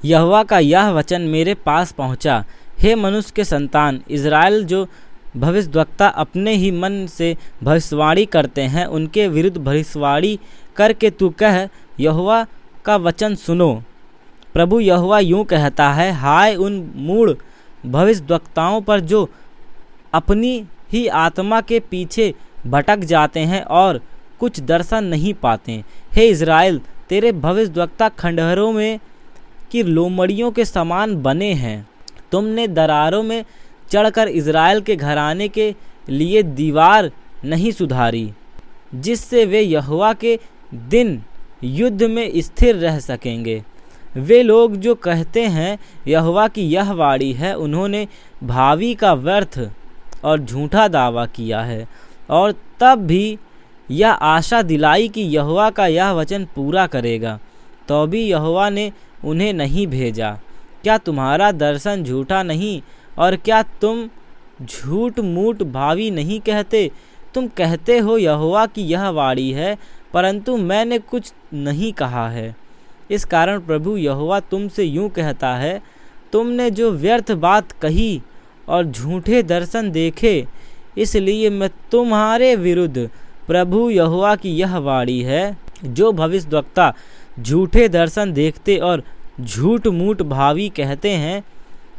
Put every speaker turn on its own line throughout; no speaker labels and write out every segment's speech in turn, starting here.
यहोवा का यह वचन मेरे पास पहुंचा, हे मनुष्य के संतान, इज़राइल जो भविष्यद्वक्ता अपने ही मन से भविष्यवाणी करते हैं, उनके विरुद्ध भविष्यवाणी करके तू कह, यहोवा का वचन सुनो। प्रभु यहोवा यूँ कहता है, हाय उन मूढ़ भविष्यद्वक्ताओं पर जो अपनी ही आत्मा के पीछे भटक जाते हैं और कुछ दर्शन नहीं पाते। हे इज़राइल, तेरे भविष्यद्वक्ता खंडहरों में की लोमड़ियों के समान बने हैं। तुमने दरारों में चढ़कर इज़राइल के घराने के लिए दीवार नहीं सुधारी, जिससे वे यहोवा के दिन युद्ध में स्थिर रह सकेंगे। वे लोग जो कहते हैं यहोवा की यह वाणी है, उन्होंने भावी का व्यर्थ और झूठा दावा किया है, और तब भी यह आशा दिलाई कि यहोवा का यह वचन पूरा करेगा, तो भी यहोवा ने उन्हें नहीं भेजा। क्या तुम्हारा दर्शन झूठा नहीं, और क्या तुम झूठ मूठ भावी नहीं कहते? तुम कहते हो यहोवा की यह वाणी है, परंतु मैंने कुछ नहीं कहा है। इस कारण प्रभु यहोवा तुमसे यूँ कहता है, तुमने जो व्यर्थ बात कही और झूठे दर्शन देखे, इसलिए मैं तुम्हारे विरुद्ध, प्रभु यहोवा की यह वाणी है, जो भविष्यद्वक्ता झूठे दर्शन देखते और झूठ मूठ भावी कहते हैं,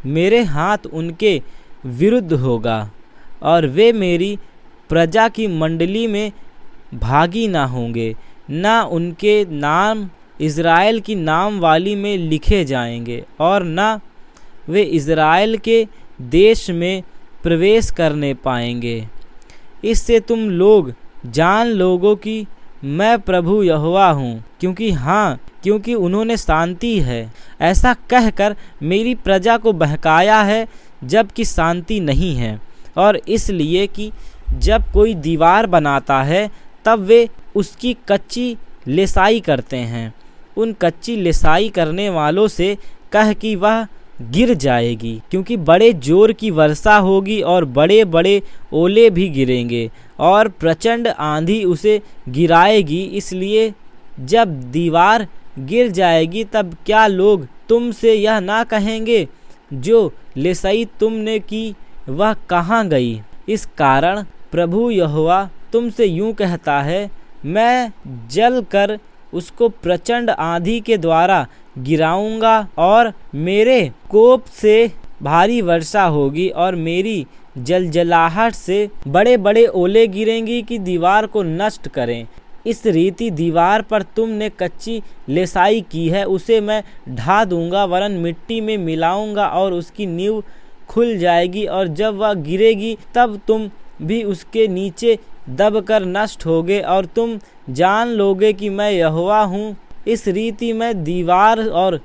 मेरे हाथ उनके विरुद्ध होगा, और वे मेरी प्रजा की मंडली में भागी ना होंगे, ना उनके नाम इज़राइल की नाम वाली में लिखे जाएंगे, और ना वे इज़राइल के देश में प्रवेश करने पाएंगे। इससे तुम लोग जान लोगो कि मैं प्रभु यहोवा हूँ, क्योंकि उन्होंने शांति है ऐसा कहकर मेरी प्रजा को बहकाया है, जबकि शांति नहीं है। और इसलिए कि जब कोई दीवार बनाता है, तब वे उसकी कच्ची लेसाई करते हैं। उन कच्ची लेसाई करने वालों से कह कि वह गिर जाएगी, क्योंकि बड़े जोर की वर्षा होगी और बड़े बड़े ओले भी गिरेंगे और प्रचंड आंधी उसे गिराएगी। इसलिए जब दीवार गिर जाएगी, तब क्या लोग तुमसे यह ना कहेंगे, जो लेसाई तुमने की वह कहाँ गई? इस कारण प्रभु यहोवा तुमसे यूँ कहता है, मैं जल कर उसको प्रचंड आंधी के द्वारा गिराऊंगा, और मेरे कोप से भारी वर्षा होगी, और मेरी जलजलाहट से बड़े बड़े ओले गिरेंगी कि दीवार को नष्ट करें। इस रीति दीवार पर तुमने कच्ची लेसाई की है, उसे मैं ढा दूंगा, वरन मिट्टी में मिलाऊंगा, और उसकी नींव खुल जाएगी, और जब वह गिरेगी तब तुम भी उसके नीचे दबकर नष्ट होगे, और तुम जान लोगे कि मैं यहोवा हूँ। इस रीति मैं दीवार और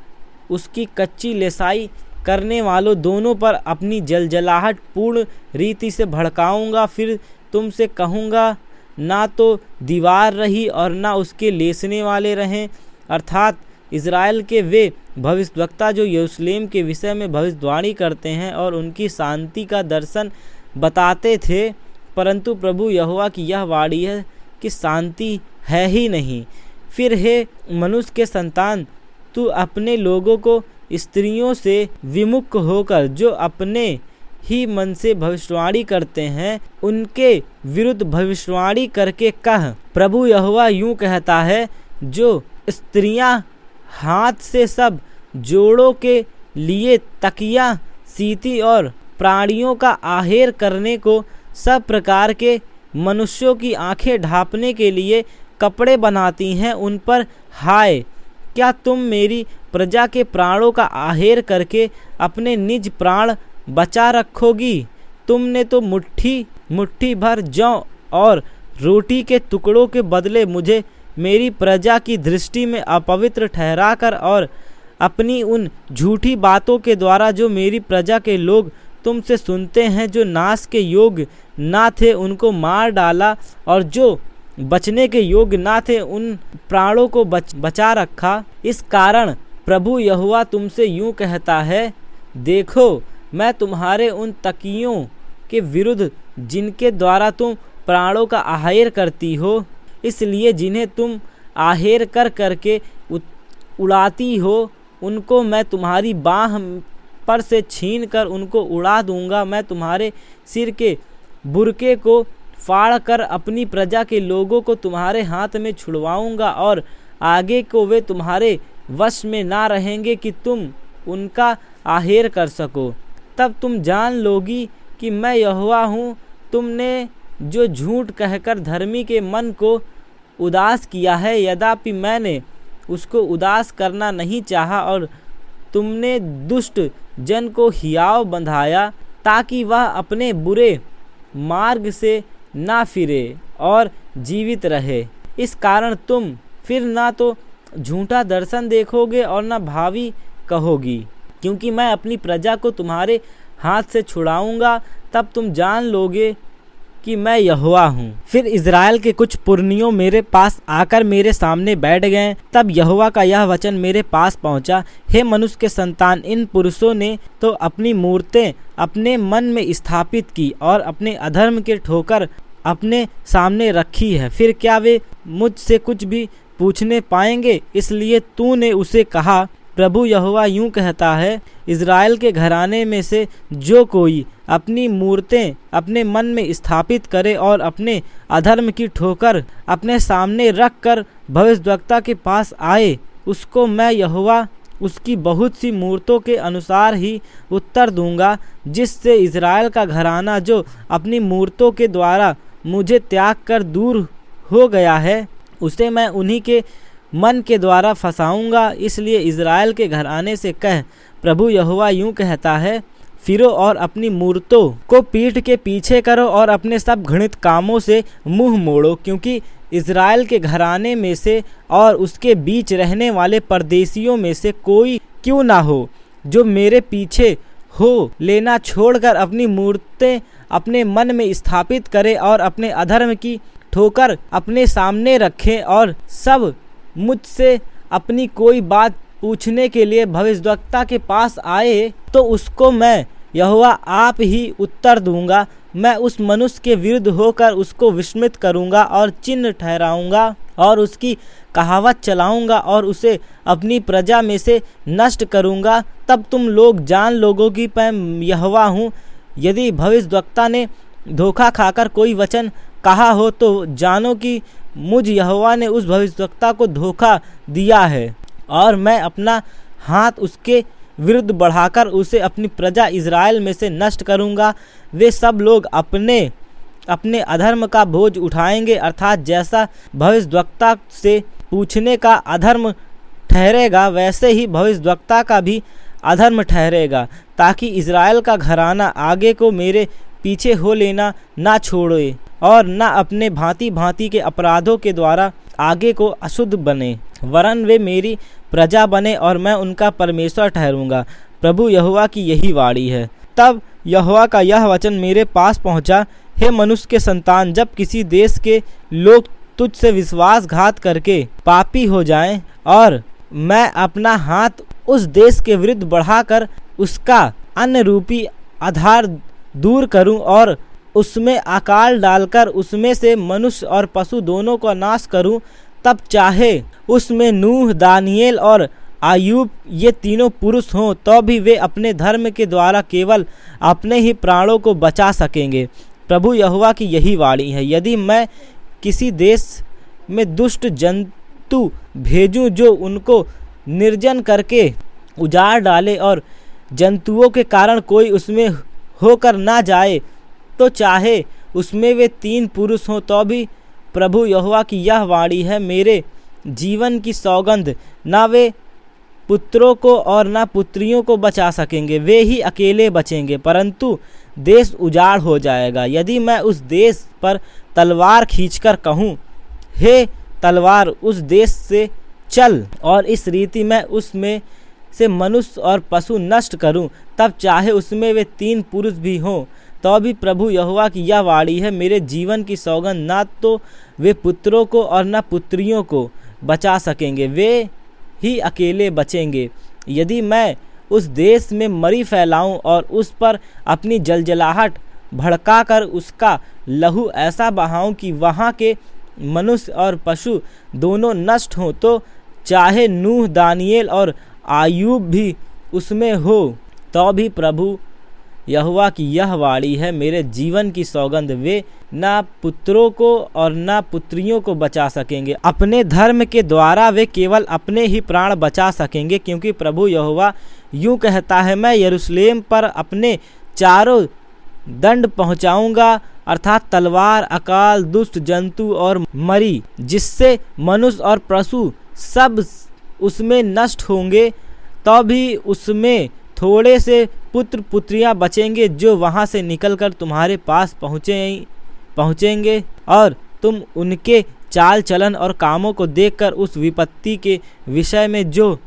उसकी कच्ची लेसाई करने वालों दोनों पर अपनी जलजलाहट पूर्ण रीति से भड़काऊंगा। फिर तुमसे कहूँगा, ना तो दीवार रही और ना उसके लेसने वाले रहें, अर्थात इज़राइल के वे भविष्यद्वक्ता जो यरूशलेम के विषय में भविष्यवाणी करते हैं और उनकी शांति का दर्शन बताते थे, परंतु प्रभु यहोवा की यह वाणी है कि शांति है ही नहीं। फिर हे मनुष्य के संतान, तू अपने लोगों को स्त्रियों से विमुख होकर जो अपने ही मन से भविष्यवाणी करते हैं, उनके विरुद्ध भविष्यवाणी करके कह, प्रभु यहोवा यूँ कहता है, जो स्त्रियां हाथ से सब जोड़ों के लिए तकिया सीती और प्राणियों का आहेर करने को, सब प्रकार के मनुष्यों की आंखें ढांपने के लिए कपड़े बनाती हैं, उन पर हाय! क्या तुम मेरी प्रजा के प्राणों का आहेर करके अपने निज प्राण बचा रखोगी? तुमने तो मुट्ठी भर जौ और रोटी के टुकड़ों के बदले मुझे मेरी प्रजा की दृष्टि में अपवित्र ठहराकर और अपनी उन झूठी बातों के द्वारा जो मेरी प्रजा के लोग तुमसे सुनते हैं, जो नाश के योग्य ना थे, उनको मार डाला, और जो बचने के योग्य ना थे, उन प्राणों को बचा रखा। इस कारण प्रभु यहोवा तुमसे यूँ कहता है, देखो मैं तुम्हारे उन तकियों के विरुद्ध जिनके द्वारा तुम प्राणों का आहेर करती हो, इसलिए जिन्हें तुम आहेर करके उड़ाती हो, उनको मैं तुम्हारी बाँह पर से छीन कर उनको उड़ा दूंगा। मैं तुम्हारे सिर के बुर्के को फाड़ कर अपनी प्रजा के लोगों को तुम्हारे हाथ में छुड़वाऊंगा और आगे को वे तुम्हारे वश में ना रहेंगे कि तुम उनका आहेर कर सको। तब तुम जान लोगी कि मैं यहोवा हूँ। तुमने जो झूठ कहकर धर्मी के मन को उदास किया है, यद्यपि मैंने उसको उदास करना नहीं चाहा, और तुमने दुष्ट जन को हियाव बंधाया ताकि वह अपने बुरे मार्ग से ना फिरे और जीवित रहे। इस कारण तुम फिर ना तो झूठा दर्शन देखोगे और ना भावी कहोगी, क्योंकि मैं अपनी प्रजा को तुम्हारे हाथ से छुड़ाऊंगा। तब तुम जान लोगे कि मैं यहोवा हूँ। फिर इज़राइल के कुछ पुरनियों मेरे पास आकर मेरे सामने बैठ गए। तब यहोवा का यह वचन मेरे पास पहुँचा, हे मनुष्य के संतान, इन पुरुषों ने तो अपनी मूर्तें अपने मन में स्थापित की और अपने अधर्म के ठोकर अपने सामने रखी है। फिर क्या वे मुझसे कुछ भी पूछने पाएंगे? इसलिए तूने उसे कहा, प्रभु यहोवा यूँ कहता है, इज़राइल के घराने में से जो कोई अपनी मूर्तें अपने मन में स्थापित करे और अपने अधर्म की ठोकर अपने सामने रख कर भविष्यद्वक्ता के पास आए, उसको मैं यहोवा उसकी बहुत सी मूर्तों के अनुसार ही उत्तर दूंगा, जिससे इज़राइल का घराना जो अपनी मूर्तों के द्वारा मुझे त्याग कर दूर हो गया है, उसे मैं उन्हीं के मन के द्वारा फंसाऊंगा। इसलिए इज़राइल के घराने से कह, प्रभु यहोवा यूँ कहता है, फिरो और अपनी मूर्तों को पीठ के पीछे करो और अपने सब घृणित कामों से मुंह मोड़ो, क्योंकि इज़राइल के घराने में से और उसके बीच रहने वाले परदेशियों में से कोई क्यों ना हो जो मेरे पीछे हो लेना छोड़कर अपनी मूर्तें अपने मन में स्थापित करे और अपने अधर्म की ठोकर अपने सामने रखे और सब मुझसे अपनी कोई बात पूछने के लिए भविष्यद्वक्ता के पास आए, तो उसको मैं यहोवा आप ही उत्तर दूंगा। मैं उस मनुष्य के विरुद्ध होकर उसको विस्मित करूंगा और चिन्ह ठहराऊंगा और उसकी कहावत चलाऊंगा और उसे अपनी प्रजा में से नष्ट करूंगा। तब तुम लोग जान लोगो कि मैं यहोवा हूँ। यदि भविष्यद्वक्ता ने धोखा खाकर कोई वचन कहा हो, तो जानो कि मुझ यहोवा ने उस भविष्यद्वक्ता को धोखा दिया है और मैं अपना हाथ उसके विरुद्ध बढ़ाकर उसे अपनी प्रजा इज़राइल में से नष्ट करूंगा। वे सब लोग अपने अपने अधर्म का बोझ उठाएंगे, अर्थात जैसा भविष्यद्वक्ता से पूछने का अधर्म ठहरेगा, वैसे ही भविष्यद्वक्ता का भी अधर्म ठहरेगा, ताकि इज़राइल का घराना आगे को मेरे पीछे हो लेना ना छोड़े और न अपने भांति भांति के अपराधों के द्वारा आगे को अशुद्ध बने, वरन वे मेरी प्रजा बने और मैं उनका परमेश्वर ठहरूंगा। प्रभु यहोवा की यही वाणी है। तब यहोवा का यह वचन मेरे पास पहुंचा, हे मनुष्य के संतान, जब किसी देश के लोग तुझसे विश्वासघात करके पापी हो जाएं और मैं अपना हाथ उस देश के विरुद्ध बढ़ाकर उसका अन्न रूपी आधार दूर करूं और उसमें अकाल डालकर उसमें से मनुष्य और पशु दोनों का नाश करूं, तब चाहे उसमें नूह, दानियेल और आयूब ये तीनों पुरुष हों, तो भी वे अपने धर्म के द्वारा केवल अपने ही प्राणों को बचा सकेंगे। प्रभु यहोवा की यही वाणी है। यदि मैं किसी देश में दुष्ट जंतु भेजूं जो उनको निर्जन करके उजाड़ डाले और जंतुओं के कारण कोई उसमें होकर ना जाए, तो चाहे उसमें वे 3 पुरुष हों, तो भी प्रभु यहोवा की यह वाणी है, मेरे जीवन की सौगंध, ना वे पुत्रों को और ना पुत्रियों को बचा सकेंगे, वे ही अकेले बचेंगे, परंतु देश उजाड़ हो जाएगा। यदि मैं उस देश पर तलवार खींचकर कहूँ, हे तलवार उस देश से चल, और इस रीति मैं उसमें से मनुष्य और पशु नष्ट करूं, तब चाहे उसमें वे 3 पुरुष भी हों, तो भी प्रभु यहोवा की यह वाणी है, मेरे जीवन की सौगंध, ना तो वे पुत्रों को और ना पुत्रियों को बचा सकेंगे, वे ही अकेले बचेंगे। यदि मैं उस देश में मरी फैलाऊं और उस पर अपनी जलजलाहट भड़काकर उसका लहू ऐसा बहाऊं कि वहाँ के मनुष्य और पशु दोनों नष्ट हों, तो चाहे नूह, दानियेल और आयुब भी उसमें हो, तो भी प्रभु यहोवा की यह वाणी है, मेरे जीवन की सौगंध, वे ना पुत्रों को और ना पुत्रियों को बचा सकेंगे। अपने धर्म के द्वारा वे केवल अपने ही प्राण बचा सकेंगे, क्योंकि प्रभु यहोवा यूँ कहता है, मैं यरूशलेम पर अपने चारों दंड पहुँचाऊँगा, अर्थात तलवार, अकाल, दुष्ट जंतु और मरी, जिससे मनुष्य और पशु सब उसमें नष्ट होंगे। तो भी उसमें थोड़े से पुत्र पुत्रियां बचेंगे, जो वहां से निकलकर तुम्हारे पास पहुँचेंगे, और तुम उनके चाल चलन और कामों को देखकर उस विपत्ति के विषय में जो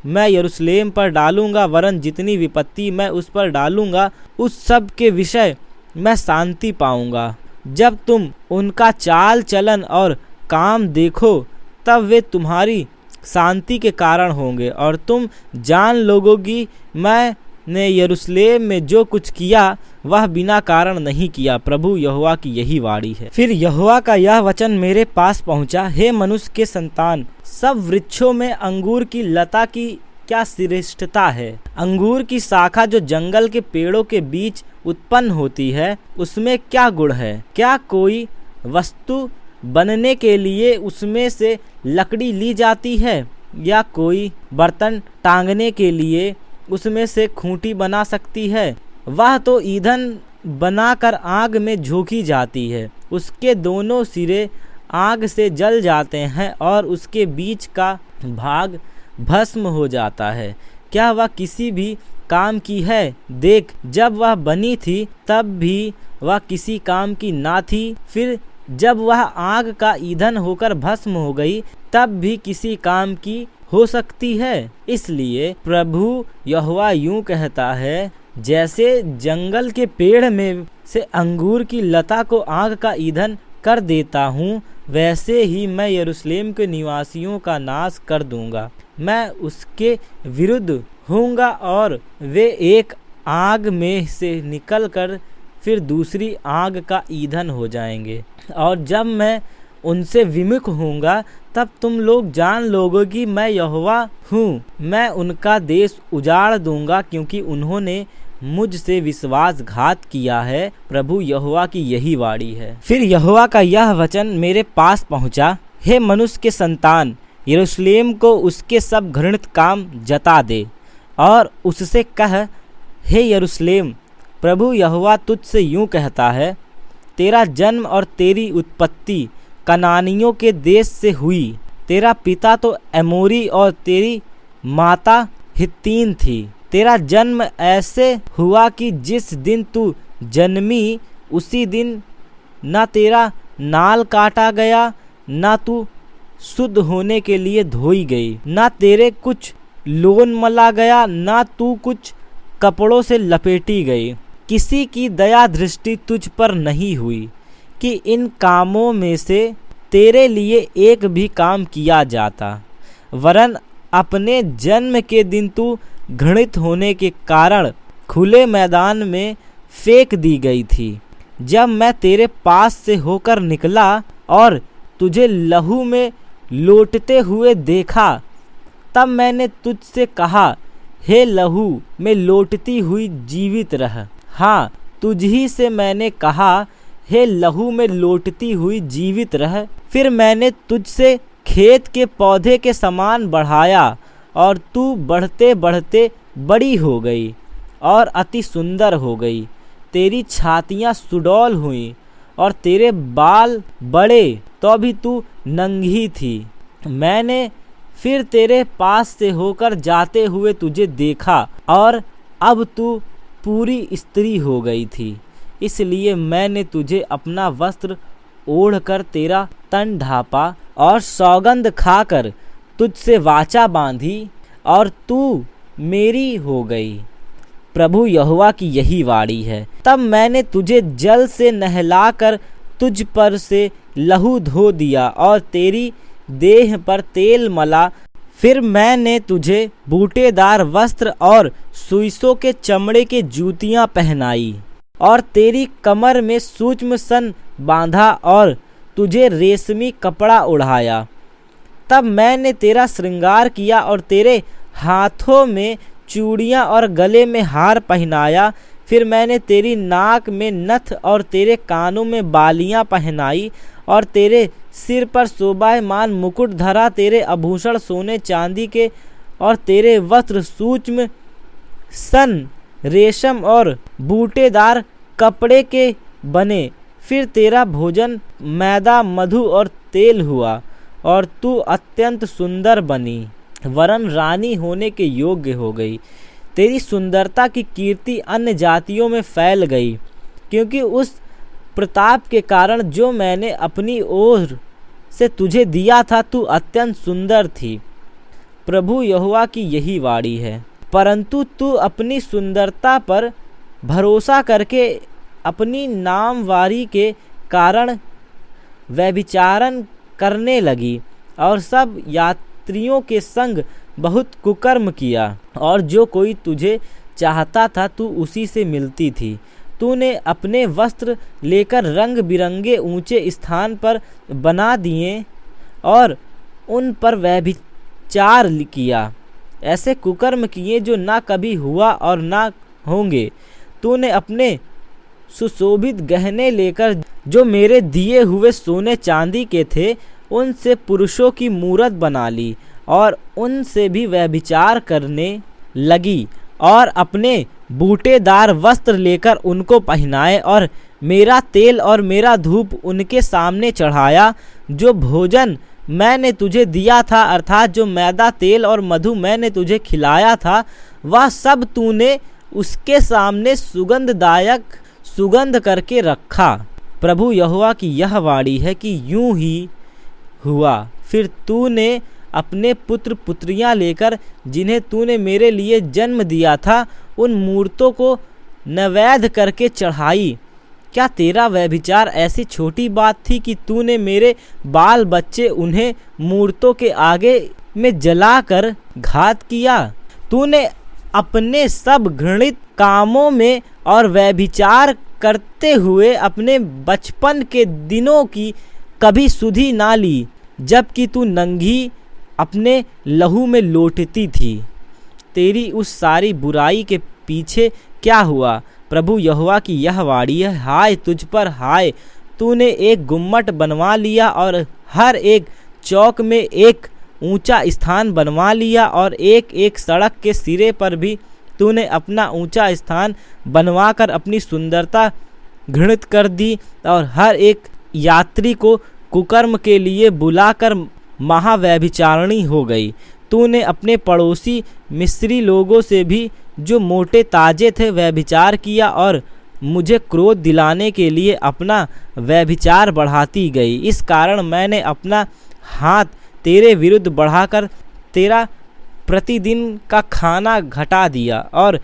मैं यरूशलेम पर डालूंगा, वरन जितनी विपत्ति मैं उस पर डालूंगा, उस सब के विषय मैं शांति पाऊंगा। जब तुम उनका चाल चलन और काम देखो, तब वे तुम्हारी शांति के कारण होंगे, और तुम जान लोगोगी मैंने यरूशलेम में जो कुछ किया वह बिना कारण नहीं किया। प्रभु यहोवा की यही वाणी है। फिर यहोवा का यह वचन मेरे पास पहुंचा, हे मनुष्य के संतान, सब वृक्षों में अंगूर की लता की क्या श्रेष्ठता है। अंगूर की शाखा जो जंगल के पेड़ों के बीच उत्पन्न होती है, उसमें क्या गुण है। क्या कोई वस्तु बनने के लिए उसमें से लकड़ी ली जाती है, या कोई बर्तन टांगने के लिए उसमें से खूंटी बना सकती है। वह तो ईंधन बनाकर आग में झोंकी जाती है, उसके दोनों सिरे आग से जल जाते हैं और उसके बीच का भाग भस्म हो जाता है। क्या वह किसी भी काम की है? देख, जब वह बनी थी तब भी वह किसी काम की ना थी, फिर जब वह आग का ईंधन होकर भस्म हो गई तब भी किसी काम की हो सकती है। इसलिए प्रभु यहोवा यूं कहता है, जैसे जंगल के पेड़ में से अंगूर की लता को आग का ईंधन कर देता हूँ, वैसे ही मैं यरूशलेम के निवासियों का नाश कर दूंगा। मैं उसके विरुद्ध होऊंगा और वे एक आग में से निकलकर फिर दूसरी आग का ईंधन हो जाएंगे, और जब मैं उनसे विमुख होऊंगा तब तुम लोग जान लोगे कि मैं यहोवा हूँ। मैं उनका देश उजाड़ दूंगा, क्योंकि उन्होंने मुझसे विश्वासघात किया है। प्रभु यहोवा की यही वाणी है। फिर यहोवा का यह वचन मेरे पास पहुँचा, हे मनुष्य के संतान, यरूशलेम को उसके सब घृणित काम जता दे और उससे कह, हे यरूशलेम, प्रभु यहोवा तुझसे यूँ कहता है, तेरा जन्म और तेरी उत्पत्ति कनानियों के देश से हुई। तेरा पिता तो एमोरी और तेरी माता हित्तीन थी। तेरा जन्म ऐसे हुआ कि जिस दिन तू जन्मी उसी दिन ना तेरा नाल काटा गया, ना तू शुद्ध होने के लिए धोई गई, ना तेरे कुछ लोन मला गया, ना तू कुछ कपड़ों से लपेटी गई। किसी की दया दृष्टि तुझ पर नहीं हुई कि इन कामों में से तेरे लिए एक भी काम किया जाता, वरन अपने जन्म के दिन तू घृणित होने के कारण खुले मैदान में फेंक दी गई थी। जब मैं तेरे पास से होकर निकला और तुझे लहू में लौटते हुए देखा, तब मैंने तुझसे कहा, हे लहू में लौटती हुई जीवित रह। हाँ, तुझ ही से मैंने कहा, हे लहू में लौटती हुई जीवित रह। फिर मैंने तुझसे खेत के पौधे के समान बढ़ाया, और तू बढ़ते बढ़ते बड़ी हो गई और अति सुंदर हो गई। तेरी छातियाँ सुडौल हुई और तेरे बाल बड़े, तो भी तू नंगी थी। मैंने फिर तेरे पास से होकर जाते हुए तुझे देखा, और अब तू पूरी स्त्री हो गई थी। इसलिए मैंने तुझे अपना वस्त्र ओढ़कर तेरा तन ढांपा और सौगंध खाकर तुझसे वाचा बांधी, और तू मेरी हो गई। प्रभु यहोवा की यही वाणी है। तब मैंने तुझे जल से नहलाकर तुझ पर से लहू धो दिया और तेरी देह पर तेल मला। फिर मैंने तुझे बूटेदार वस्त्र और सुइसों के चमड़े के जूतियाँ पहनाई, और तेरी कमर में सूक्ष्म सन बांधा और तुझे रेशमी कपड़ा ओढ़ाया। तब मैंने तेरा श्रृंगार किया और तेरे हाथों में चूड़ियाँ और गले में हार पहनाया। फिर मैंने तेरी नाक में नथ और तेरे कानों में बालियाँ पहनाई और तेरे सिर पर शोभायमान मुकुट धरा। तेरे आभूषण सोने चांदी के और तेरे वस्त्र सूक्ष्म सन, रेशम और बूटेदार कपड़े के बने। फिर तेरा भोजन मैदा, मधु और तेल हुआ और तू अत्यंत सुंदर बनी, वरन रानी होने के योग्य हो गई। तेरी सुंदरता की कीर्ति अन्य जातियों में फैल गई, क्योंकि उस प्रताप के कारण जो मैंने अपनी ओर से तुझे दिया था। तू अत्यंत सुंदर थी। प्रभु यहोवा की यही वाणी है। परंतु तू अपनी सुंदरता पर भरोसा करके अपनी नामवारी के कारण व्यभिचारण करने लगी और सब यात्रियों के संग बहुत कुकर्म किया, और जो कोई तुझे चाहता था तू उसी से मिलती थी। तूने अपने वस्त्र लेकर रंग बिरंगे ऊंचे स्थान पर बना दिए और उन पर व्यभिचार किया। ऐसे कुकर्म किए जो ना कभी हुआ और ना होंगे। तूने अपने सुशोभित गहने लेकर जो मेरे दिए हुए सोने चांदी के थे उनसे पुरुषों की मूरत बना ली और उनसे भी व्यभिचार करने लगी, और अपने बूटेदार वस्त्र लेकर उनको पहनाए और मेरा तेल और मेरा धूप उनके सामने चढ़ाया। जो भोजन मैंने तुझे दिया था, अर्थात जो मैदा, तेल और मधु मैंने तुझे खिलाया था, वह सब तूने उसके सामने सुगंधदायक सुगंध करके रखा। प्रभु यहोवा की यह वाणी है कि यूं ही हुआ। फिर तूने अपने पुत्र पुत्रियां लेकर, जिन्हें तूने मेरे लिए जन्म दिया था, उन मूर्तों को नैवेद्य करके चढ़ाई। क्या तेरा व्यभिचार ऐसी छोटी बात थी कि तूने मेरे बाल बच्चे उन्हें मूर्तों के आगे में जलाकर घात किया? तूने अपने सब घृणित कामों में और व्यभिचार करते हुए अपने बचपन के दिनों की कभी सुधि ना ली, जबकि तू नंगी अपने लहू में लोटती थी। तेरी उस सारी बुराई के पीछे क्या हुआ? प्रभु यहोवा की यह वाणी है, हाय तुझ पर हाय! तूने एक गुम्मट बनवा लिया और हर एक चौक में एक ऊंचा स्थान बनवा लिया, और एक एक सड़क के सिरे पर भी तूने अपना ऊंचा स्थान बनवाकर अपनी सुंदरता घृणित कर दी, और हर एक यात्री को कुकर्म के लिए बुलाकर महाव्यभिचारिणी हो गई। तूने अपने पड़ोसी मिस्री लोगों से भी, जो मोटे ताजे थे, व्यभिचार किया और मुझे क्रोध दिलाने के लिए अपना व्यभिचार बढ़ाती गई। इस कारण मैंने अपना हाथ तेरे विरुद्ध बढ़ाकर तेरा प्रतिदिन का खाना घटा दिया, और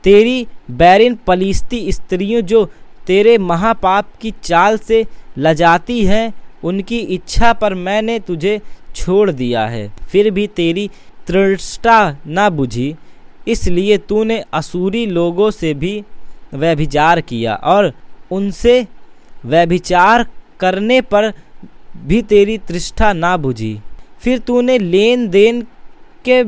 तेरी बैरिन पलिश्ती स्त्रियों जो तेरे महापाप की चाल से लजाती हैं, उनकी इच्छा पर मैंने तुझे छोड़ दिया है। फिर भी तेरी तृष्णा न बुझी, इसलिए तूने असूरी लोगों से भी व्यभिचार किया, और उनसे व्यभिचार करने पर भी तेरी तृष्णा ना बुझी। फिर तूने लेन देन के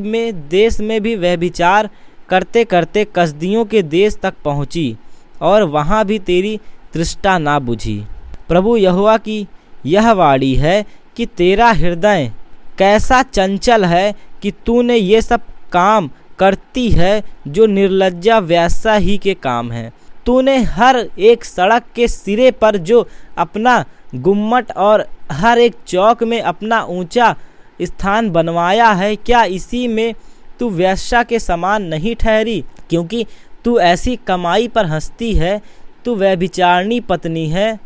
देश में भी व्यभिचार करते करते कसदियों के देश तक पहुँची, और वहाँ भी तेरी तृष्णा ना बुझी। प्रभु यहोवा की यह वाणी है कि तेरा हृदय कैसा चंचल है कि तूने ये सब काम करती है जो निर्लज्जा वैसा ही के काम है। तूने हर एक सड़क के सिरे पर जो अपना गुम्मट और हर एक चौक में अपना ऊंचा स्थान बनवाया है, क्या इसी में तू वेश्या के समान नहीं ठहरी? क्योंकि तू ऐसी कमाई पर हंसती है। तू व्यभिचारिणी पत्नी है।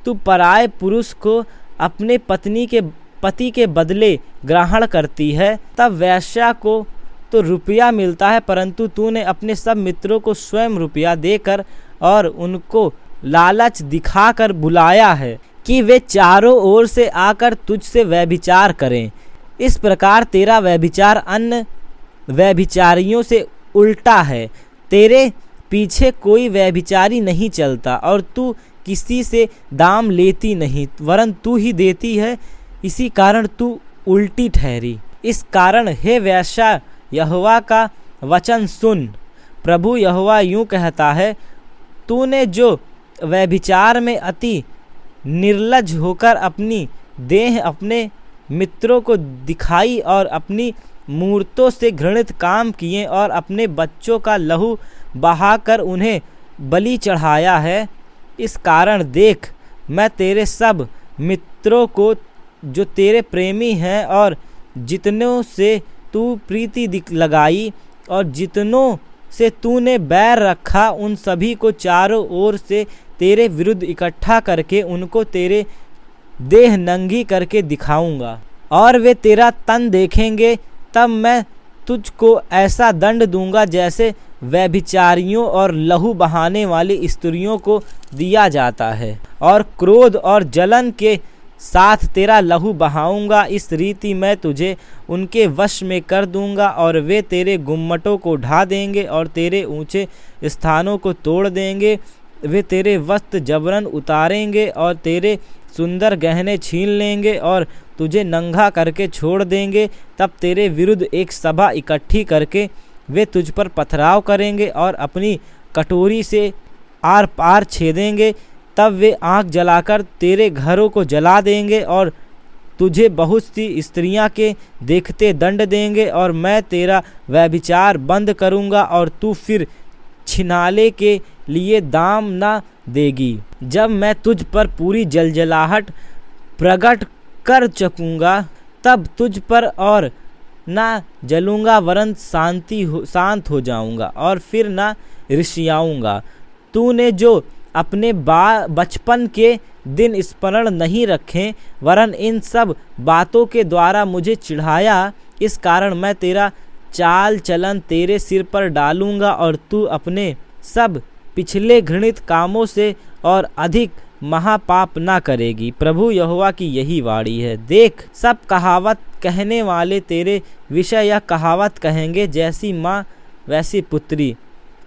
तू पराये पुरुष को अपने पति के बदले ग्रहण करती है। तब वेश्या को तो रुपया मिलता है, परंतु तूने अपने सब मित्रों को स्वयं रुपया देकर और उनको लालच दिखाकर बुलाया है कि वे चारों ओर से आकर तुझसे व्यभिचार करें। इस प्रकार तेरा व्यभिचार अन्य व्यभिचारियों से उल्टा है। तेरे पीछे कोई व्यभिचारी नहीं चलता, और तू किसी से दाम लेती नहीं, वरन तू ही देती है। इसी कारण तू उल्टी ठहरी। इस कारण हे वेश्या, यहोवा का वचन सुन। प्रभु यहोवा यूँ कहता है, तूने जो व्यभिचार में अति निर्लज्ज होकर अपनी देह अपने मित्रों को दिखाई और अपनी मूर्तों से घृणित काम किए और अपने बच्चों का लहू बहाकर उन्हें बलि चढ़ाया है, इस कारण देख, मैं तेरे सब मित्रों को जो तेरे प्रेमी हैं और जितनों से तू प्रीति लगाई और जितनों से तूने बैर रखा, उन सभी को चारों ओर से तेरे विरुद्ध इकट्ठा करके उनको तेरे देह नंगी करके दिखाऊंगा और वे तेरा तन देखेंगे। तब मैं तुझको ऐसा दंड दूंगा जैसे व्यभिचारियों और लहू बहाने वाली स्त्रियों को दिया जाता है, और क्रोध और जलन के साथ तेरा लहू बहाऊंगा। इस रीति मैं तुझे उनके वश में कर दूंगा और वे तेरे गुम्मटों को ढा देंगे और तेरे ऊंचे स्थानों को तोड़ देंगे। वे तेरे वस्त्र जबरन उतारेंगे और तेरे सुंदर गहने छीन लेंगे और तुझे नंगा करके छोड़ देंगे। तब तेरे विरुद्ध एक सभा इकट्ठी करके वे तुझ पर पथराव करेंगे और अपनी कटोरी से आर पार छेदेंगे। तब वे आग जलाकर तेरे घरों को जला देंगे और तुझे बहुत सी स्त्रियां के देखते दंड देंगे, और मैं तेरा व्यभिचार बंद करूंगा और तू फिर छिनाले के लिए दाम न देगी। जब मैं तुझ पर पूरी जलजलाहट प्रकट कर चकूँगा, तब तुझ पर और ना जलूँगा वरन शांत हो जाऊँगा और फिर ना ऋषियाऊँगा। तूने जो अपने बचपन के दिन स्मरण नहीं रखे वरन इन सब बातों के द्वारा मुझे चिढ़ाया, इस कारण मैं तेरा चाल चलन तेरे सिर पर डालूँगा और तू अपने सब पिछले घृणित कामों से और अधिक महापाप ना करेगी। प्रभु यहोवा की यही वाणी है। देख, सब कहावत कहने वाले तेरे विषय यह कहावत कहेंगे, जैसी माँ वैसी पुत्री।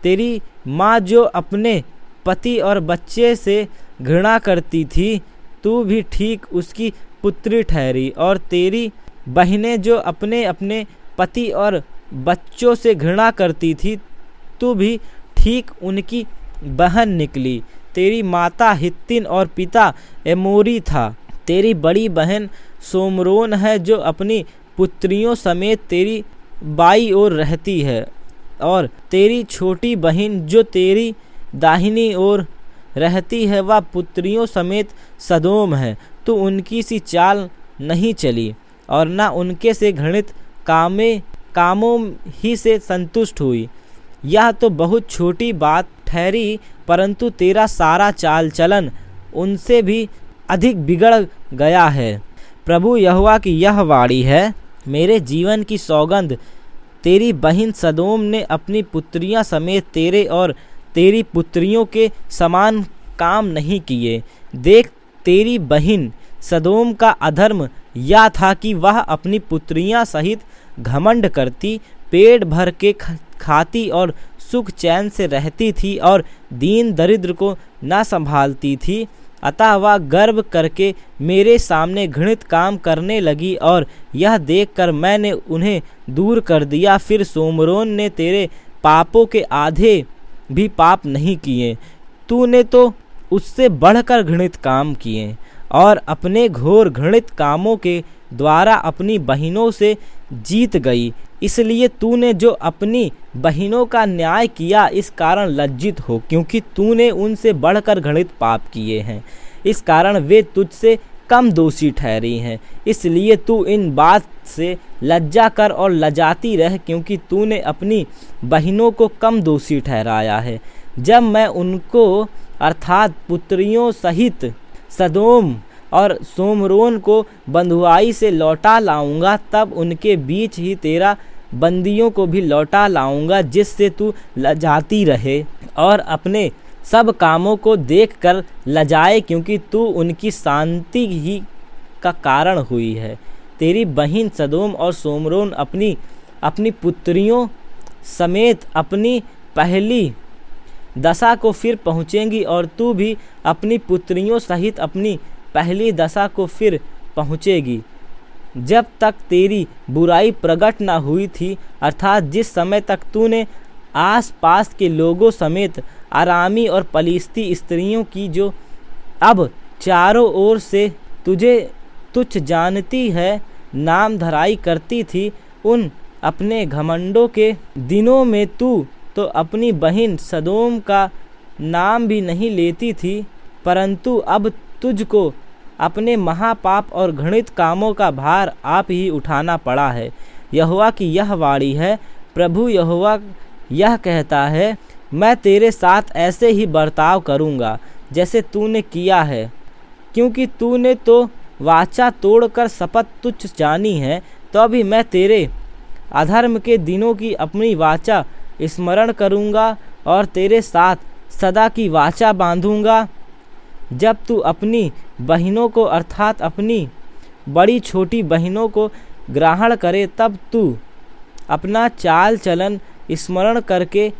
तेरी माँ जो अपने पति और बच्चे से घृणा करती थी, तू भी ठीक उसकी पुत्री ठहरी, और तेरी बहनें जो अपने अपने पति और बच्चों से घृणा करती थी, तू भी ठीक उनकी बहन निकली। तेरी माता हित्तिन और पिता एमोरी था। तेरी बड़ी बहन सोमरोन है जो अपनी पुत्रियों समेत तेरी बाई ओर रहती है, और तेरी छोटी बहन जो तेरी दाहिनी ओर रहती है वह पुत्रियों समेत सदोम है। तो उनकी सी चाल नहीं चली और न उनके से घृणित कामों ही से संतुष्ट हुई। यह तो बहुत छोटी बात ठहरी, परंतु तेरा सारा चाल चलन उनसे भी अधिक बिगड़ गया है। प्रभु यहोवा की यह वाणी है, मेरे जीवन की सौगंध, तेरी बहन सदोम ने अपनी पुत्रियां समेत तेरे और तेरी पुत्रियों के समान काम नहीं किए। देख, तेरी बहन सदोम का अधर्म यह था कि वह अपनी पुत्रियां सहित घमंड करती, पेट भर के खाती और सुख चैन से रहती थी और दीन दरिद्र को न संभालती थी। अतः वह गर्व करके मेरे सामने घृणित काम करने लगी और यह देखकर मैंने उन्हें दूर कर दिया। फिर सोमरोन ने तेरे पापों के आधे भी पाप नहीं किए। तूने तो उससे बढ़कर घृणित काम किए और अपने घोर घृणित कामों के द्वारा अपनी बहनों से जीत गई। इसलिए तूने जो अपनी बहनों का न्याय किया, इस कारण लज्जित हो, क्योंकि तूने उनसे बढ़कर घृणित पाप किए हैं। इस कारण वे तुझसे कम दोषी ठहरी हैं। इसलिए तू इन बात से लज्जा कर और लजाती रह, क्योंकि तूने अपनी बहनों को कम दोषी ठहराया है। जब मैं उनको अर्थात पुत्रियों सहित सदोम और सोमरोन को बंधुआई से लौटा लाऊंगा, तब उनके बीच ही तेरा बंदियों को भी लौटा लाऊंगा, जिससे तू लजाती रहे और अपने सब कामों को देखकर लजाए, क्योंकि तू उनकी शांति ही का कारण हुई है। तेरी बहन सदोम और सोमरोन अपनी पुत्रियों समेत अपनी पहली दशा को फिर पहुँचेंगी और तू भी अपनी पुत्रियों सहित अपनी पहली दशा को फिर पहुँचेगी। जब तक तेरी बुराई प्रकट न हुई थी, अर्थात जिस समय तक तूने आस पास के लोगों समेत अरामी और पलिश्ती स्त्रियों की, जो अब चारों ओर से तुझे तुच्छ जानती है, नाम धराई करती थी, उन अपने घमंडों के दिनों में तू तो अपनी बहन सदोम का नाम भी नहीं लेती थी, परंतु अब तुझको अपने महापाप और घृणित कामों का भार आप ही उठाना पड़ा है। यहोवा की यह वाणी है, प्रभु यहोवा यह कहता है, मैं तेरे साथ ऐसे ही बर्ताव करूँगा जैसे तूने किया है, क्योंकि तूने तो वाचा तोड़कर शपथ तुच्छ जानी है, तो भी मैं तेरे अधर्म के दिनों की अपनी वाचा स्मरण करूँगा और तेरे साथ सदा की वाचा बांधूँगा। जब तू अपनी बहनों को अर्थात अपनी बड़ी छोटी बहनों को ग्रहण करे, तब तू अपना चाल चलन स्मरण करके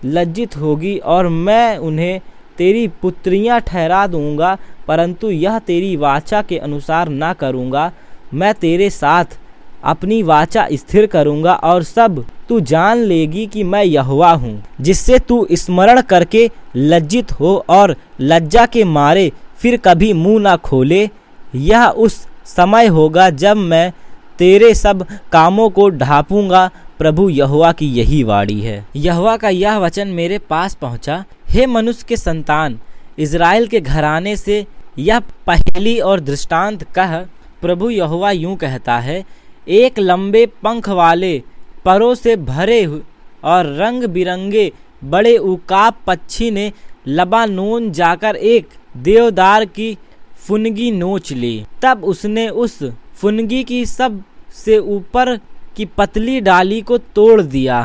लज्जित होगी और मैं उन्हें तेरी पुत्रियां ठहरा दूंगा, परंतु यह तेरी वाचा के अनुसार ना करूंगा। मैं तेरे साथ अपनी वाचा स्थिर करूंगा और सब तू जान लेगी कि मैं यहोवा हूँ, जिससे तू स्मरण करके लज्जित हो और लज्जा के मारे फिर कभी मुंह ना खोले। यह उस समय होगा जब मैं तेरे सब कामों को ढांपूंगा, प्रभु यहोवा की यही वाणी है। यहोवा का यह वचन मेरे पास पहुंचा, हे मनुष्य के संतान, इज़राइल के घराने से यह पहेली और दृष्टांत कह। प्रभु यहोवा यूं कहता है, एक लंबे पंख वाले परों से भरे और रंग बिरंगे बड़े उकाब पक्षी ने लबानोन जाकर एक देवदार की फुनगी नोच ली। तब उसने उस फुनगी की सब से ऊपर की पतली डाली को तोड़ दिया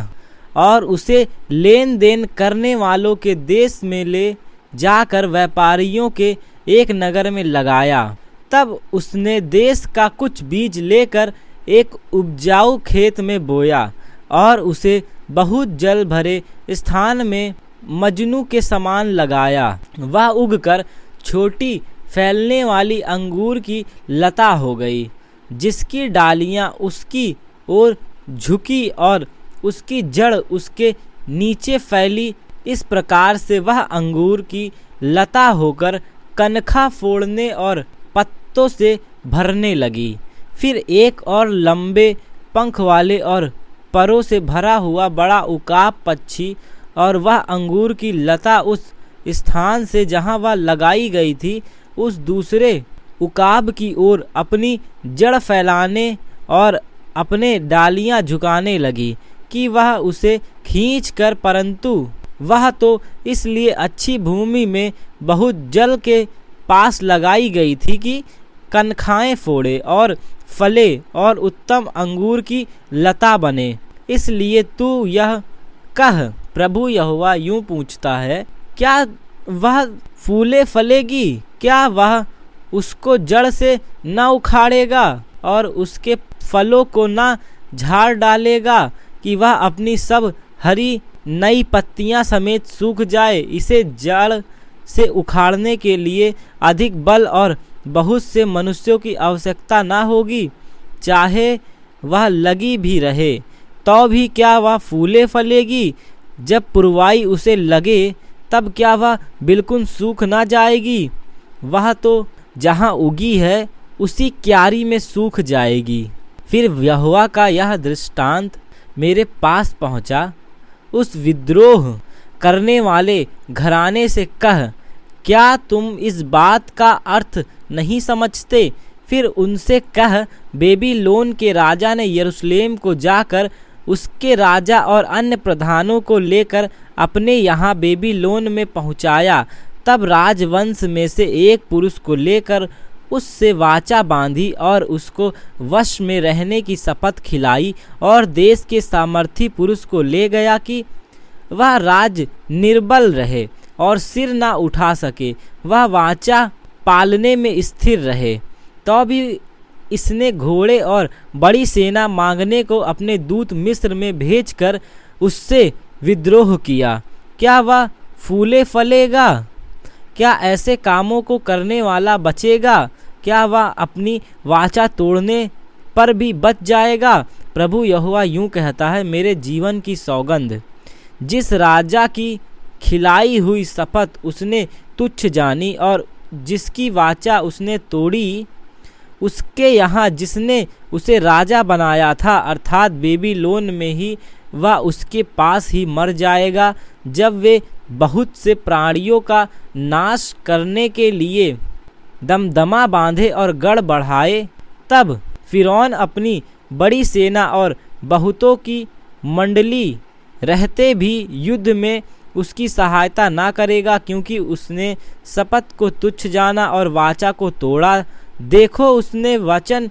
और उसे लेन देन करने वालों के देश में ले जाकर व्यापारियों के एक नगर में लगाया। तब उसने देश का कुछ बीज लेकर एक उपजाऊ खेत में बोया और उसे बहुत जल भरे स्थान में मजनू के समान लगाया। वह उगकर छोटी फैलने वाली अंगूर की लता हो गई, जिसकी डालियां उसकी ओर झुकी और उसकी जड़ उसके नीचे फैली। इस प्रकार से वह अंगूर की लता होकर कनखा फोड़ने और पत्तों से भरने लगी। फिर एक और लंबे पंख वाले और परों से भरा हुआ बड़ा उकाब पक्षी, और वह अंगूर की लता उस स्थान से जहाँ वह लगाई गई थी उस दूसरे उकाब की ओर अपनी जड़ फैलाने और अपने डालियां झुकाने लगी कि वह उसे खींच कर, परंतु वह तो इसलिए अच्छी भूमि में बहुत जल के पास लगाई गई थी कि कनखाएं फोड़े और फले और उत्तम अंगूर की लता बने। इसलिए तू यह कह, प्रभु यहोवा यूं पूछता है, क्या वह फूले फलेगी? क्या वह उसको जड़ से न उखाड़ेगा और उसके फलों को न झाड़ डालेगा कि वह अपनी सब हरी नई पत्तियां समेत सूख जाए? इसे जड़ से उखाड़ने के लिए अधिक बल और बहुत से मनुष्यों की आवश्यकता न होगी। चाहे वह लगी भी रहे तो भी क्या वह फूले फलेगी? जब पुरवाई उसे लगे तब क्या वह बिल्कुल सूख ना जाएगी? वह तो जहाँ उगी है उसी क्यारी में सूख जाएगी। फिर यहोवा का यह दृष्टांत मेरे पास पहुँचा, उस विद्रोह करने वाले घराने से कह, क्या तुम इस बात का अर्थ नहीं समझते? फिर उनसे कह, बेबीलोन के राजा ने यरूशलेम को जाकर उसके राजा और अन्य प्रधानों को लेकर अपने यहाँ बेबीलोन में पहुँचाया। तब राजवंश में से एक पुरुष को लेकर उससे वाचा बांधी और उसको वश में रहने की शपथ खिलाई और देश के सामर्थी पुरुष को ले गया कि वह राज निर्बल रहे और सिर ना उठा सके, वह वाचा पालने में स्थिर रहे। तो भी इसने घोड़े और बड़ी सेना मांगने को अपने दूत मिस्र में भेजकर उससे विद्रोह किया। क्या वह फूले फलेगा? क्या ऐसे कामों को करने वाला बचेगा? क्या वह अपनी वाचा तोड़ने पर भी बच जाएगा। प्रभु यहोवा यूं कहता है, मेरे जीवन की सौगंध, जिस राजा की खिलाई हुई शपथ उसने तुच्छ जानी और जिसकी वाचा उसने तोड़ी, उसके यहाँ जिसने उसे राजा बनाया था अर्थात बेबीलोन में ही, वह उसके पास ही मर जाएगा। जब वे बहुत से प्राणियों का नाश करने के लिए दमदमा बांधे और गढ़ बढ़ाए, तब फिरौन अपनी बड़ी सेना और बहुतों की मंडली रहते भी युद्ध में उसकी सहायता ना करेगा, क्योंकि उसने शपथ को तुच्छ जाना और वाचा को तोड़ा। देखो, उसने वचन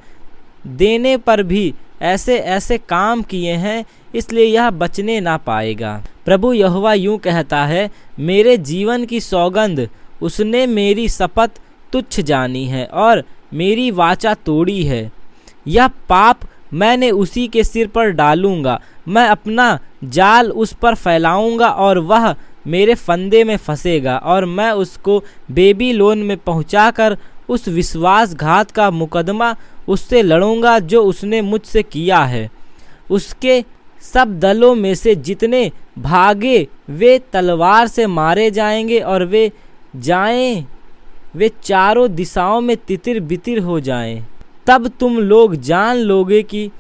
देने पर भी ऐसे ऐसे काम किए हैं, इसलिए यह बचने ना पाएगा। प्रभु यहोवा यूं कहता है, मेरे जीवन की सौगंध, उसने मेरी शपथ तुच्छ जानी है और मेरी वाचा तोड़ी है। यह पाप मैंने उसी के सिर पर डालूंगा, मैं अपना जाल उस पर फैलाऊंगा और वह मेरे फंदे में फंसेगा, और मैं उसको बेबीलोन में पहुंचाकर उस विश्वासघात का मुकदमा उससे लड़ूंगा जो उसने मुझसे किया है। उसके सब दलों में से जितने भागे वे तलवार से मारे जाएंगे, और वे चारों दिशाओं में तितिर बितिर हो जाएं। तब तुम लोग जान लोगे कि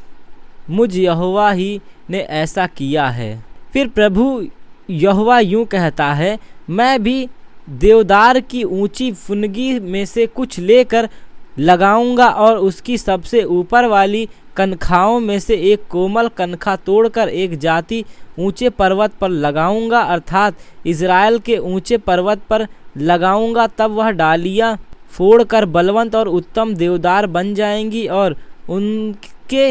मुझ यहोवा ही ने ऐसा किया है। फिर प्रभु यहोवा यूं कहता है, मैं भी देवदार की ऊंची फुनगी में से कुछ लेकर लगाऊंगा और उसकी सबसे ऊपर वाली कनखाओं में से एक कोमल कनखा तोड़कर एक जाति ऊंचे पर्वत पर लगाऊंगा, अर्थात इज़राइल के ऊंचे पर्वत पर लगाऊंगा। तब वह डालियां फोड़कर बलवंत और उत्तम देवदार बन जाएंगी और उनके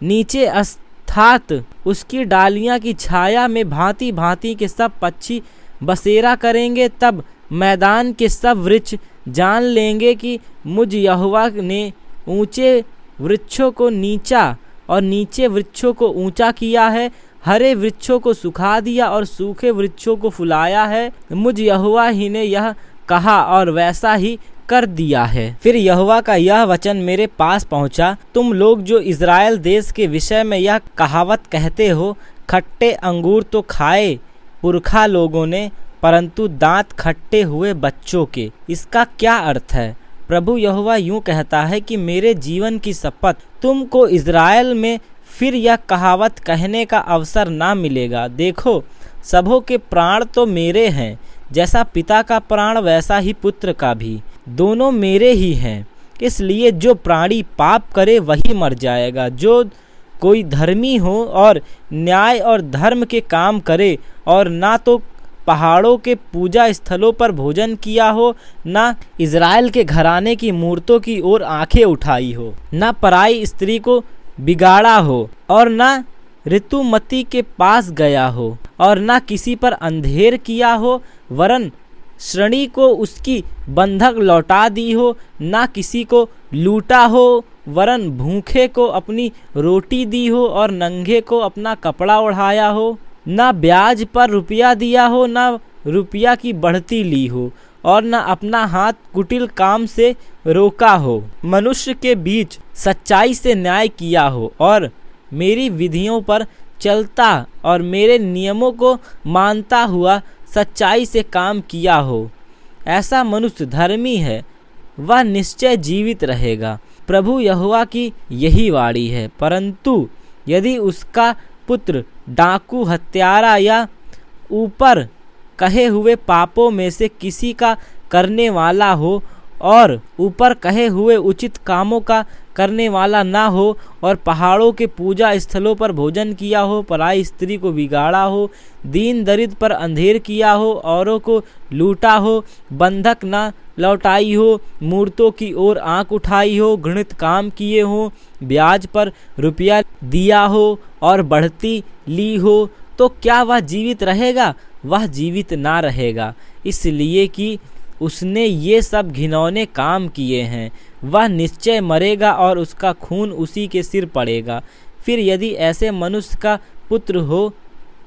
नीचे अर्थात उसकी डालियां की छाया में भांति भांति के सब पक्षी बसेरा करेंगे। तब मैदान के सब वृक्ष जान लेंगे कि मुझ यहोवा ने ऊंचे वृक्षों को नीचा और नीचे वृक्षों को ऊंचा किया है, हरे वृक्षों को सुखा दिया और सूखे वृक्षों को फुलाया है। मुझ यहोवा ही ने यह कहा और वैसा ही कर दिया है। फिर यहोवा का यह वचन मेरे पास पहुंचा, तुम लोग जो इज़राइल देश के विषय में यह कहावत कहते हो, खट्टे अंगूर तो खाए पुरखा लोगों ने, परंतु दांत खट्टे हुए बच्चों के, इसका क्या अर्थ है? प्रभु यहोवा यूं कहता है कि मेरे जीवन की शपथ, तुमको इज़राइल में फिर यह कहावत कहने का अवसर ना मिलेगा। देखो, सबों के प्राण तो मेरे हैं, जैसा पिता का प्राण वैसा ही पुत्र का भी, दोनों मेरे ही हैं। इसलिए जो प्राणी पाप करे वही मर जाएगा। जो कोई धर्मी हो और न्याय और धर्म के काम करे, और ना तो पहाड़ों के पूजा स्थलों पर भोजन किया हो, ना इज़राइल के घराने की मूर्तों की ओर आंखें उठाई हो, ना पराई स्त्री को बिगाड़ा हो, और ना ऋतुमती के पास गया हो, और ना किसी पर अंधेर किया हो, वरन श्रेणी को उसकी बंधक लौटा दी हो, ना किसी को लूटा हो, वरन भूखे को अपनी रोटी दी हो और नंगे को अपना कपड़ा ओढ़ाया हो, ना ब्याज पर रुपया दिया हो, ना रुपया की बढ़ती ली हो, और ना अपना हाथ कुटिल काम से रोका हो। मनुष्य के बीच सच्चाई से न्याय किया हो, और मेरी विधियों पर चलता और मेरे नियमों को मानता हुआ सच्चाई से काम किया हो। ऐसा मनुष्य धर्मी है, वह निश्चय जीवित रहेगा। प्रभु यहोवा की यही वाणी है। परंतु यदि उसका पुत्र डाकू, हत्यारा या ऊपर कहे हुए पापों में से किसी का करने वाला हो, और ऊपर कहे हुए उचित कामों का करने वाला ना हो, और पहाड़ों के पूजा स्थलों पर भोजन किया हो, पराई स्त्री को बिगाड़ा हो, दीन दरिद्र पर अंधेर किया हो, औरों को लूटा हो, बंधक ना लौटाई हो, मूर्तों की ओर आंख उठाई हो, घृणित काम किए हो, ब्याज पर रुपया दिया हो और बढ़ती ली हो, तो क्या वह जीवित रहेगा? वह जीवित ना रहेगा, इसलिए कि उसने ये सब घिनौने काम किए हैं। वह निश्चय मरेगा और उसका खून उसी के सिर पड़ेगा। फिर यदि ऐसे मनुष्य का पुत्र हो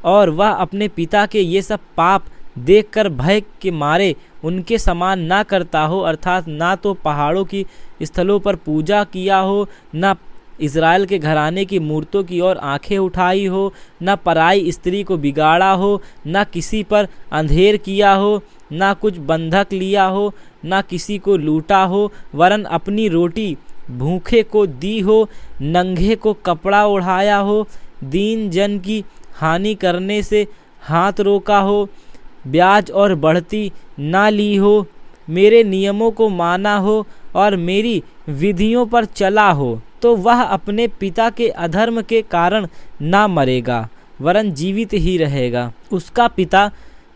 और वह अपने पिता के ये सब पाप देखकर भय के मारे उनके समान ना करता हो, अर्थात ना तो पहाड़ों की स्थलों पर पूजा किया हो, ना इज़राइल के घराने की मूर्तों की ओर आंखें उठाई हो, न पराई स्त्री को बिगाड़ा हो, न किसी पर अंधेर किया हो, न कुछ बंधक लिया हो, न किसी को लूटा हो, वरन अपनी रोटी भूखे को दी हो, नंगे को कपड़ा ओढ़ाया हो, दीन जन की हानि करने से हाथ रोका हो, ब्याज और बढ़ती ना ली हो, मेरे नियमों को माना हो और मेरी विधियों पर चला हो, तो वह अपने पिता के अधर्म के कारण ना मरेगा वरन जीवित ही रहेगा। उसका पिता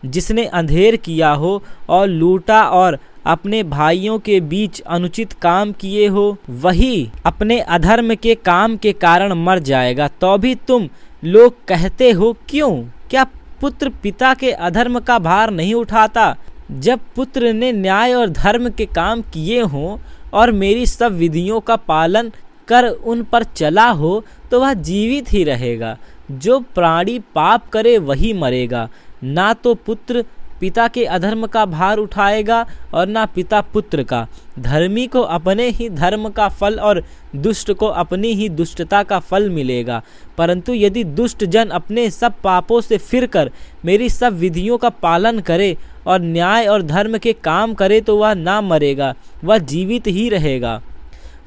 जिसने अंधेर किया हो और लूटा और अपने भाइयों के बीच अनुचित काम किए हो, वही अपने अधर्म के काम के कारण मर जाएगा। तो भी तुम लोग कहते हो क्यों? क्या पुत्र पिता के अधर्म का भार नहीं उठाता? जब पुत्र ने न्याय और धर्म के काम किए हों और मेरी सब विधियों का पालन कर उन पर चला हो, तो वह जीवित ही रहेगा। जो प्राणी पाप करे वही मरेगा। ना तो पुत्र पिता के अधर्म का भार उठाएगा और ना पिता पुत्र का। धर्मी को अपने ही धर्म का फल और दुष्ट को अपनी ही दुष्टता का फल मिलेगा। परंतु यदि दुष्ट जन अपने सब पापों से फिरकर मेरी सब विधियों का पालन करे और न्याय और धर्म के काम करे, तो वह ना मरेगा, वह जीवित ही रहेगा।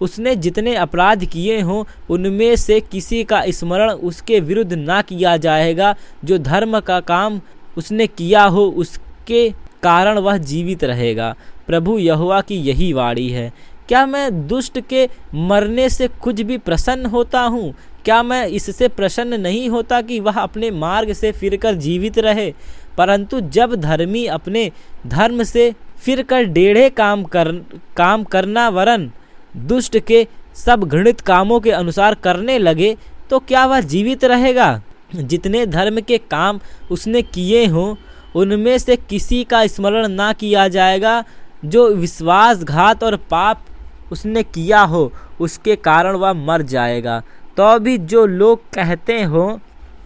उसने जितने अपराध किए हों उनमें से किसी का स्मरण उसके विरुद्ध ना किया जाएगा। जो धर्म का काम उसने किया हो उसके कारण वह जीवित रहेगा। प्रभु यहोवा की यही वाणी है। क्या मैं दुष्ट के मरने से कुछ भी प्रसन्न होता हूँ? क्या मैं इससे प्रसन्न नहीं होता कि वह अपने मार्ग से फिरकर जीवित रहे? परंतु जब धर्मी अपने धर्म से फिरकर टेढ़े काम करना वरन दुष्ट के सब घृणित कामों के अनुसार करने लगे, तो क्या वह जीवित रहेगा? जितने धर्म के काम उसने किए हों उनमें से किसी का स्मरण ना किया जाएगा। जो विश्वासघात और पाप उसने किया हो उसके कारण वह मर जाएगा। तो भी जो लोग कहते हो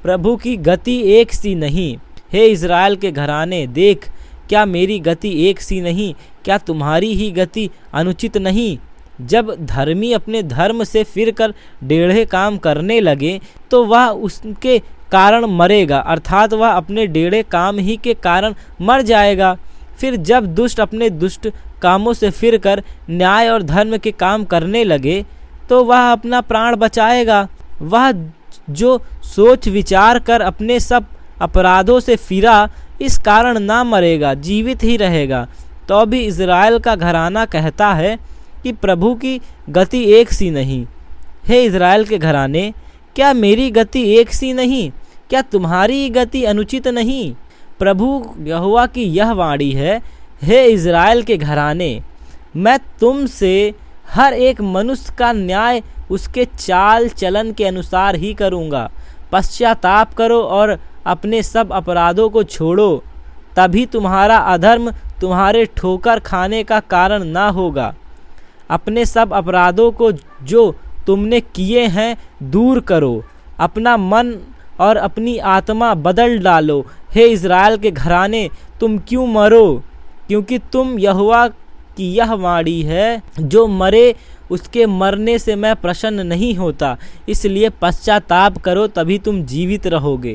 प्रभु की गति एक सी नहीं। हे इज़राइल के घराने, देख, क्या मेरी गति एक सी नहीं? क्या तुम्हारी ही गति अनुचित नहीं? जब धर्मी अपने धर्म से फिरकर टेढ़े काम करने लगे, तो वह उसके कारण मरेगा, अर्थात वह अपने टेढ़े काम ही के कारण मर जाएगा। फिर जब दुष्ट अपने दुष्ट कामों से फिरकर न्याय और धर्म के काम करने लगे, तो वह अपना प्राण बचाएगा। वह जो सोच विचार कर अपने सब अपराधों से फिरा, इस कारण ना मरेगा, जीवित ही रहेगा। तो भी इज़राइल का घराना कहता है कि प्रभु की गति एक सी नहीं। हे इज़राइल के घराने, क्या मेरी गति एक सी नहीं? क्या तुम्हारी गति अनुचित नहीं? प्रभु यहोवा की यह वाणी है। हे इज़राइल के घराने, मैं तुमसे हर एक मनुष्य का न्याय उसके चाल चलन के अनुसार ही करूँगा। पश्चाताप करो और अपने सब अपराधों को छोड़ो, तभी तुम्हारा अधर्म तुम्हारे ठोकर खाने का कारण ना होगा। अपने सब अपराधों को जो तुमने किए हैं दूर करो, अपना मन और अपनी आत्मा बदल डालो। हे इज़राइल के घराने, तुम क्यों मरो? क्योंकि तुम यहोवा की यह वाणी है, जो मरे उसके मरने से मैं प्रसन्न नहीं होता। इसलिए पश्चाताप करो, तभी तुम जीवित रहोगे।